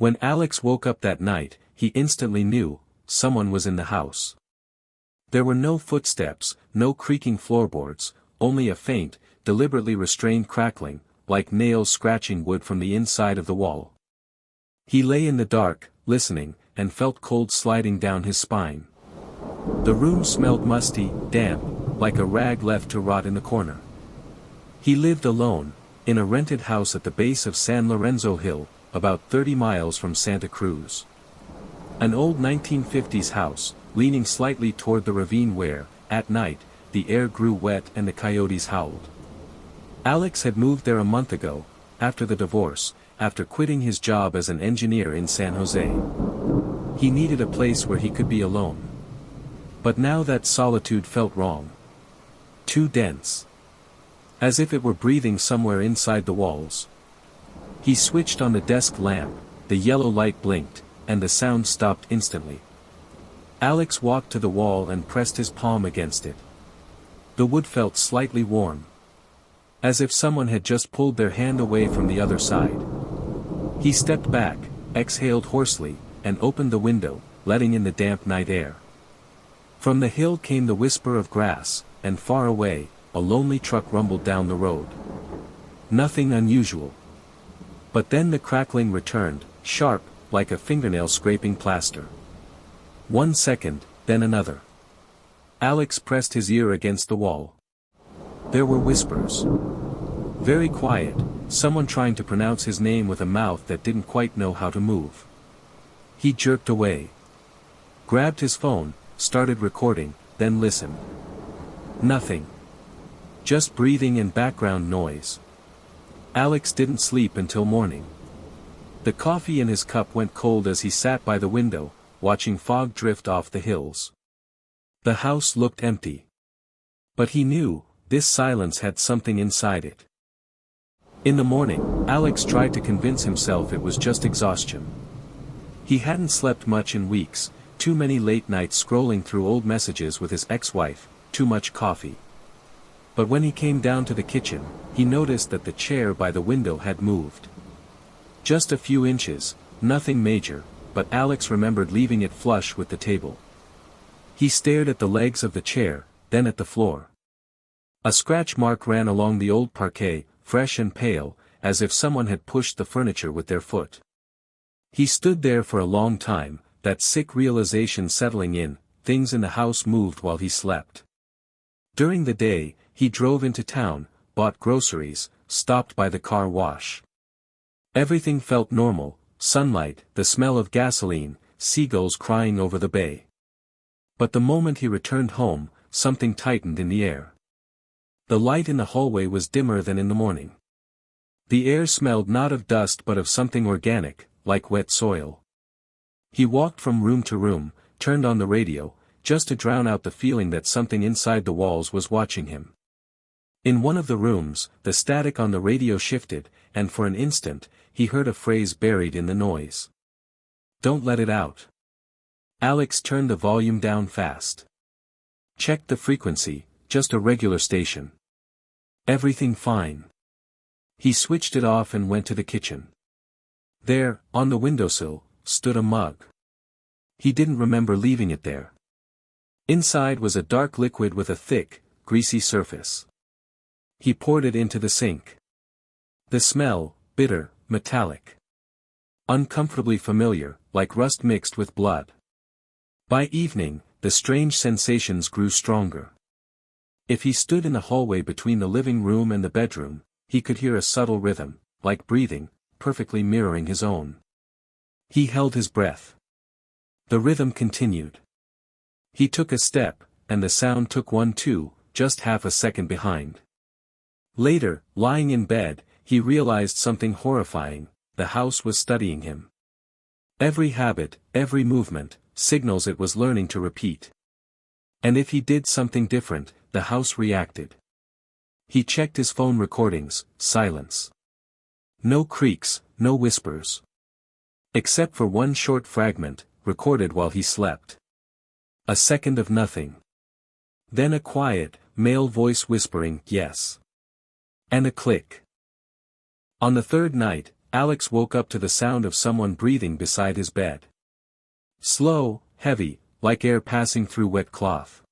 When Alex woke up that night, he instantly knew, someone was in the house. There were no footsteps, no creaking floorboards, only a faint, deliberately restrained crackling, like nails scratching wood from the inside of the wall. He lay in the dark, listening, and felt cold sliding down his spine. The room smelled musty, damp, like a rag left to rot in the corner. He lived alone, in a rented house at the base of San Lorenzo Hill, about 30 miles from Santa Cruz. An old 1950s house, leaning slightly toward the ravine where, at night, the air grew wet and the coyotes howled. Alex had moved there a month ago, after the divorce, after quitting his job as an engineer in San Jose. He needed a place where he could be alone. But now that solitude felt wrong. Too dense. As if it were breathing somewhere inside the walls. He switched on the desk lamp, the yellow light blinked, and the sound stopped instantly. Alex walked to the wall and pressed his palm against it. The wood felt slightly warm. As if someone had just pulled their hand away from the other side. He stepped back, exhaled hoarsely, and opened the window, letting in the damp night air. From the hill came the whisper of grass, and far away, a lonely truck rumbled down the road. Nothing unusual. But then the crackling returned, sharp, like a fingernail scraping plaster. 1 second, then another. Alex pressed his ear against the wall. There were whispers. Very quiet, someone trying to pronounce his name with a mouth that didn't quite know how to move. He jerked away. Grabbed his phone, started recording, then listened. Nothing. Just breathing and background noise. Alex didn't sleep until morning. The coffee in his cup went cold as he sat by the window, watching fog drift off the hills. The house looked empty. But he knew, this silence had something inside it. In the morning, Alex tried to convince himself it was just exhaustion. He hadn't slept much in weeks, too many late nights scrolling through old messages with his ex-wife, too much coffee. But when he came down to the kitchen, he noticed that the chair by the window had moved. Just a few inches, nothing major, but Alex remembered leaving it flush with the table. He stared at the legs of the chair, then at the floor. A scratch mark ran along the old parquet, fresh and pale, as if someone had pushed the furniture with their foot. He stood there for a long time, that sick realization settling in, things in the house moved while he slept. During the day, he drove into town, bought groceries, stopped by the car wash. Everything felt normal, sunlight, the smell of gasoline, seagulls crying over the bay. But the moment he returned home, something tightened in the air. The light in the hallway was dimmer than in the morning. The air smelled not of dust but of something organic, like wet soil. He walked from room to room, turned on the radio, just to drown out the feeling that something inside the walls was watching him. In one of the rooms, the static on the radio shifted, and for an instant, he heard a phrase buried in the noise. "Don't let it out." Alex turned the volume down fast. Checked the frequency, just a regular station. Everything fine. He switched it off and went to the kitchen. There, on the windowsill, stood a mug. He didn't remember leaving it there. Inside was a dark liquid with a thick, greasy surface. He poured it into the sink. The smell, bitter, metallic. Uncomfortably familiar, like rust mixed with blood. By evening, the strange sensations grew stronger. If he stood in the hallway between the living room and the bedroom, he could hear a subtle rhythm, like breathing, perfectly mirroring his own. He held his breath. The rhythm continued. He took a step, and the sound took one too, just half a second behind. Later, lying in bed, he realized something horrifying: the house was studying him. Every habit, every movement, signals it was learning to repeat. And if he did something different, the house reacted. He checked his phone recordings, silence. No creaks, no whispers. Except for one short fragment, recorded while he slept. A second of nothing. Then a quiet, male voice whispering, "Yes." And a click. On the third night, Alex woke up to the sound of someone breathing beside his bed. Slow, heavy, like air passing through wet cloth.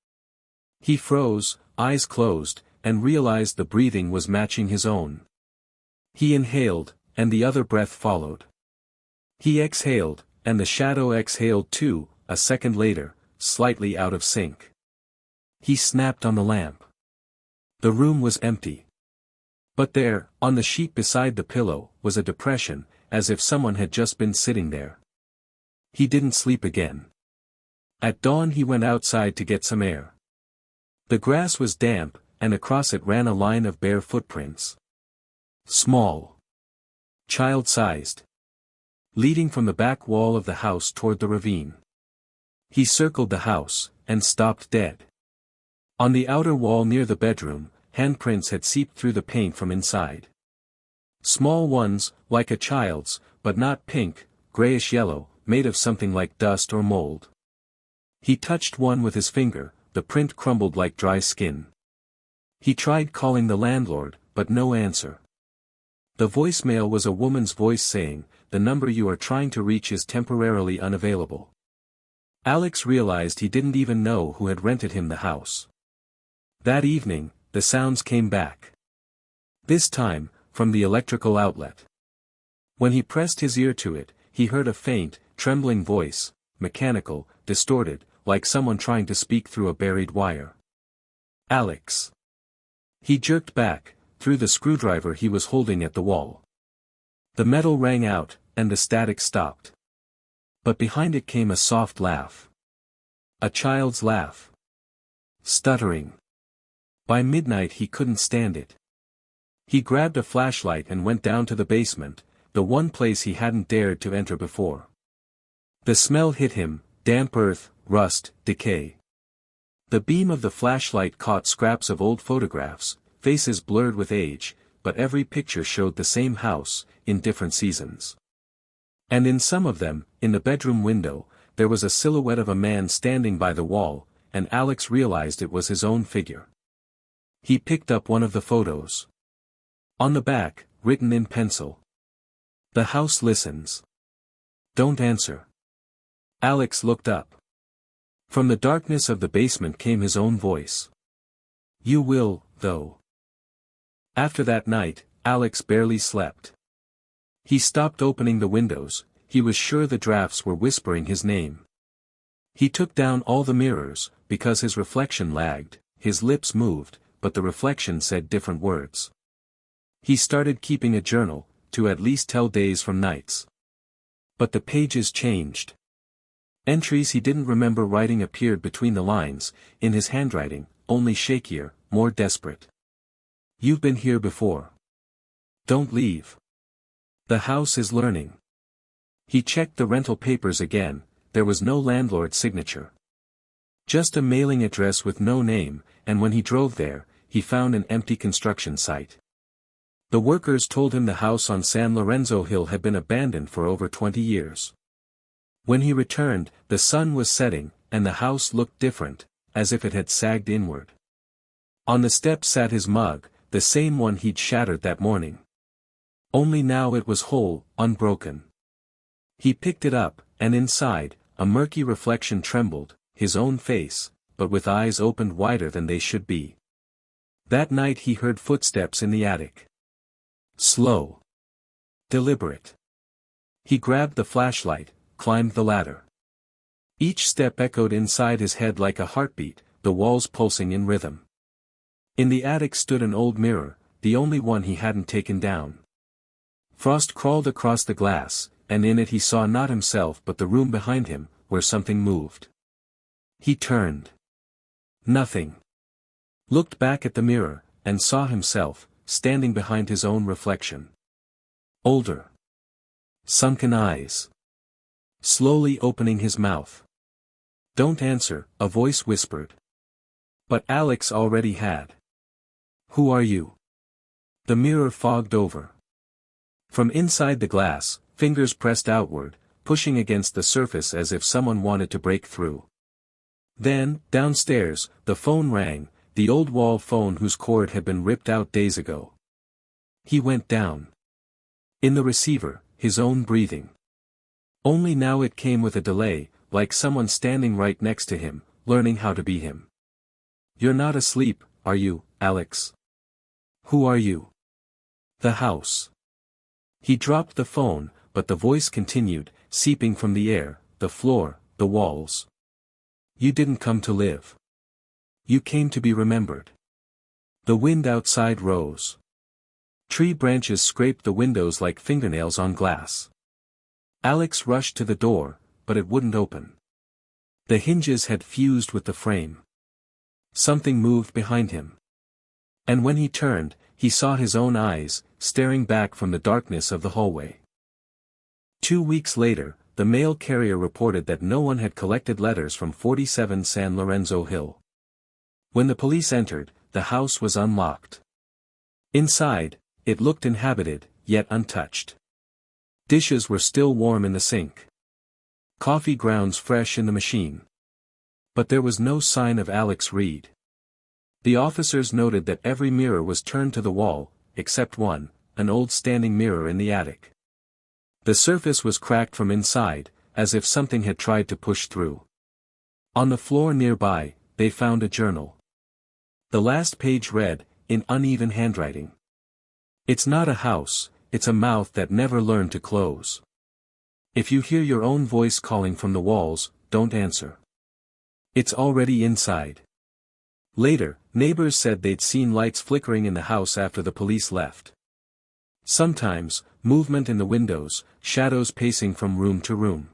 He froze, eyes closed, and realized the breathing was matching his own. He inhaled, and the other breath followed. He exhaled, and the shadow exhaled too, a second later, slightly out of sync. He snapped on the lamp. The room was empty. But there, on the sheet beside the pillow, was a depression, as if someone had just been sitting there. He didn't sleep again. At dawn he went outside to get some air. The grass was damp, and across it ran a line of bare footprints. Small. Child-sized. Leading from the back wall of the house toward the ravine. He circled the house, and stopped dead. On the outer wall near the bedroom, handprints had seeped through the paint from inside. Small ones, like a child's, but not pink, grayish-yellow, made of something like dust or mold. He touched one with his finger, the print crumbled like dry skin. He tried calling the landlord, but no answer. The voicemail was a woman's voice saying, "The number you are trying to reach is temporarily unavailable." Alex realized he didn't even know who had rented him the house. That evening, the sounds came back. This time, from the electrical outlet. When he pressed his ear to it, he heard a faint, trembling voice, mechanical, distorted, like someone trying to speak through a buried wire. Alex. He jerked back, threw the screwdriver he was holding at the wall. The metal rang out, and the static stopped. But behind it came a soft laugh. A child's laugh. Stuttering. By midnight he couldn't stand it. He grabbed a flashlight and went down to the basement, the one place he hadn't dared to enter before. The smell hit him, damp earth, rust, decay. The beam of the flashlight caught scraps of old photographs, faces blurred with age, but every picture showed the same house, in different seasons. And in some of them, in the bedroom window, there was a silhouette of a man standing by the wall, and Alex realized it was his own figure. He picked up one of the photos. On the back, written in pencil. "The house listens. Don't answer." Alex looked up. From the darkness of the basement came his own voice. "You will, though." After that night, Alex barely slept. He stopped opening the windows, he was sure the drafts were whispering his name. He took down all the mirrors, because his reflection lagged, his lips moved, but the reflection said different words. He started keeping a journal, to at least tell days from nights. But the pages changed. Entries he didn't remember writing appeared between the lines, in his handwriting, only shakier, more desperate. "You've been here before. Don't leave. The house is learning." He checked the rental papers again, there was no landlord's signature. Just a mailing address with no name, and when he drove there, he found an empty construction site. The workers told him the house on San Lorenzo Hill had been abandoned for over 20 years. When he returned, the sun was setting, and the house looked different, as if it had sagged inward. On the steps sat his mug, the same one he'd shattered that morning. Only now it was whole, unbroken. He picked it up, and inside, a murky reflection trembled, his own face, but with eyes opened wider than they should be. That night he heard footsteps in the attic. Slow. Deliberate. He grabbed the flashlight, climbed the ladder. Each step echoed inside his head like a heartbeat, the walls pulsing in rhythm. In the attic stood an old mirror, the only one he hadn't taken down. Frost crawled across the glass, and in it he saw not himself but the room behind him, where something moved. He turned. Nothing. Looked back at the mirror, and saw himself, standing behind his own reflection. Older. Sunken eyes. Slowly opening his mouth. "Don't answer," a voice whispered. But Alex already had. "Who are you?" The mirror fogged over. From inside the glass, fingers pressed outward, pushing against the surface as if someone wanted to break through. Then, downstairs, the phone rang, the old wall phone whose cord had been ripped out days ago. He went down. In the receiver, his own breathing. Only now it came with a delay, like someone standing right next to him, learning how to be him. "You're not asleep, are you, Alex? Who are you?" "The house." He dropped the phone, but the voice continued, seeping from the air, the floor, the walls. "You didn't come to live. You came to be remembered." The wind outside rose. Tree branches scraped the windows like fingernails on glass. Alex rushed to the door, but it wouldn't open. The hinges had fused with the frame. Something moved behind him. And when he turned, he saw his own eyes, staring back from the darkness of the hallway. 2 weeks later, the mail carrier reported that no one had collected letters from 47 San Lorenzo Hill. When the police entered, the house was unlocked. Inside, it looked inhabited, yet untouched. Dishes were still warm in the sink. Coffee grounds fresh in the machine. But there was no sign of Alex Reed. The officers noted that every mirror was turned to the wall, except one, an old standing mirror in the attic. The surface was cracked from inside, as if something had tried to push through. On the floor nearby, they found a journal. The last page read, in uneven handwriting. "It's not a house, it's a mouth that never learned to close. If you hear your own voice calling from the walls, don't answer. It's already inside." Later, neighbors said they'd seen lights flickering in the house after the police left. Sometimes, movement in the windows, shadows pacing from room to room.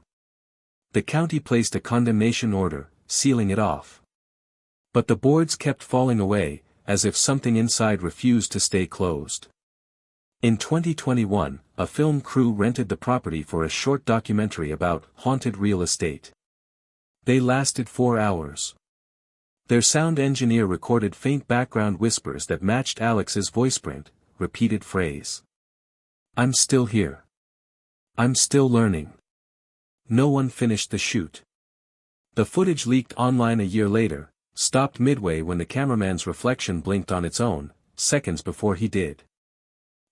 The county placed a condemnation order, sealing it off. But the boards kept falling away, as if something inside refused to stay closed. In 2021, a film crew rented the property for a short documentary about haunted real estate. They lasted 4 hours. Their sound engineer recorded faint background whispers that matched Alex's voiceprint, repeated phrase. "I'm still here. I'm still learning." No one finished the shoot. The footage leaked online a year later, stopped midway when the cameraman's reflection blinked on its own, seconds before he did.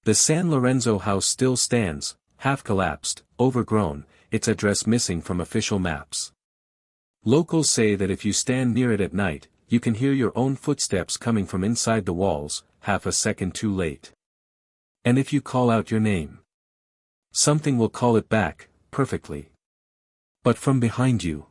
The San Lorenzo house still stands, half-collapsed, overgrown, its address missing from official maps. Locals say that if you stand near it at night, you can hear your own footsteps coming from inside the walls, half a second too late. And if you call out your name, something will call it back, perfectly. But from behind you.